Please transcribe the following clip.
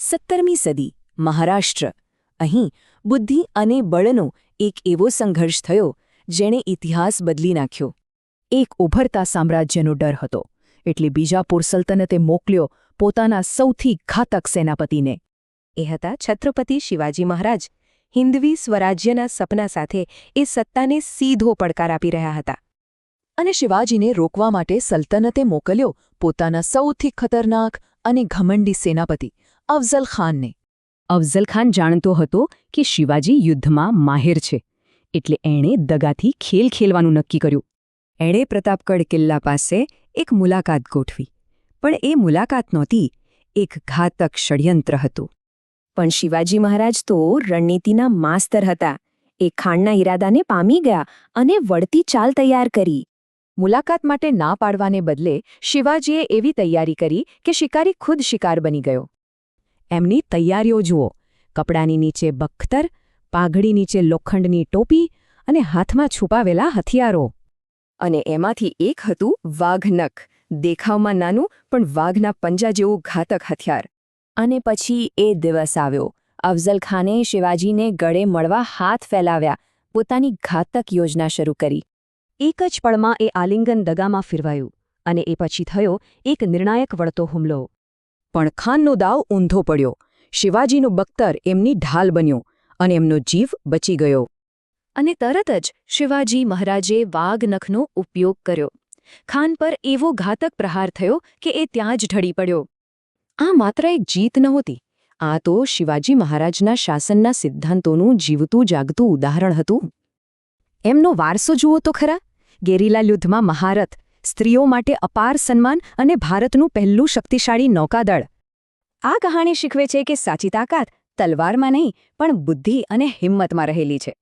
17મી સદી મહારાષ્ટ્ર અહીં બુદ્ધિ અને બળનો એક એવો સંઘર્ષ થયો જેણે ઇતિહાસ બદલી નાખ્યો. એક ઉભરતા સામ્રાજ્યનો ડર હતો એટલે બીજાપુર સલ્તનતે મોકલ્યો પોતાના સૌથી ઘાતક સેનાપતિને. એ હતા છત્રપતિ શિવાજી મહારાજ. હિન્દવી સ્વરાજ્યના સપના સાથે એ સત્તાને સીધો પડકાર આપી રહ્યા હતા. અને શિવાજીને રોકવા માટે સલ્તનતે મોકલ્યો પોતાના સૌથી ખતરનાક અને ઘમંડી સેનાપતિ અફઝલ ખાનને. અફઝલ ખાન જાણતો હતો કે શિવાજી યુદ્ધમાં માહિર છે, એટલે એણે દગાથી ખેલ ખેલવાનું નક્કી કર્યું. એણે પ્રતાપગઢ કિલ્લા પાસે એક મુલાકાત ગોઠવી. પણ એ મુલાકાત નહોતી, એક ઘાતક ષડયંત્ર હતું. પણ શિવાજી મહારાજ તો રણનીતિના માસ્તર હતા. એ ખાનના ઈરાદાને પામી ગયા અને વળતી ચાલ તૈયાર કરી. મુલાકાત માટે ના પાડવાને બદલે શિવાજીએ એવી તૈયારી કરી કે શિકારી ખુદ શિકાર બની ગયો. એમની તૈયારીઓ જુઓ. કપડાની નીચે બખ્તર, પાઘડી નીચે લોખંડની ટોપી અને હાથમાં છુપાવેલા હથિયારો. અને એમાંથી એક હતું વાઘનખ. દેખાવમાં નાનું પણ વાઘના પંજા જેવું ઘાતક હથિયાર. અને પછી એ દિવસ આવ્યો. અફઝલ ખાને શિવાજીને ગળે મળવા હાથ ફેલાવ્યા, પોતાની ઘાતક યોજના શરૂ કરી. એક જ પળમાં એ આલિંગન દગામાં ફેરવાયું અને એ પછી થયો એક નિર્ણાયક વળતો હુમલો. પણ ખાનનો દાવ ઊંધો પડ્યો. શિવાજીનું બખ્તર એમની ઢાલ બન્યો અને એમનો જીવ બચી ગયો. અને તરત જ શિવાજી મહારાજે વાઘનખનો ઉપયોગ કર્યો. ખાન પર એવો ઘાતક પ્રહાર થયો કે એ ત્યાં જ ઢળી પડ્યો. આ માત્ર એક જીત નહોતી, આ તો શિવાજી મહારાજના શાસનના સિદ્ધાંતોનું જીવતું જાગતું ઉદાહરણ હતું. એમનો વારસો જુઓ તો ખરા. ગેરીલા યુદ્ધમાં મહારથ, સ્ત્રીઓ માટે અપાર સન્માન અને ભારતનું પહેલું શક્તિશાળી નૌકાદળ. આ કહાણી શીખવે છે કે સાચી તાકાત તલવારમાં નહીં પણ બુદ્ધિ અને હિંમતમાં રહેલી છે.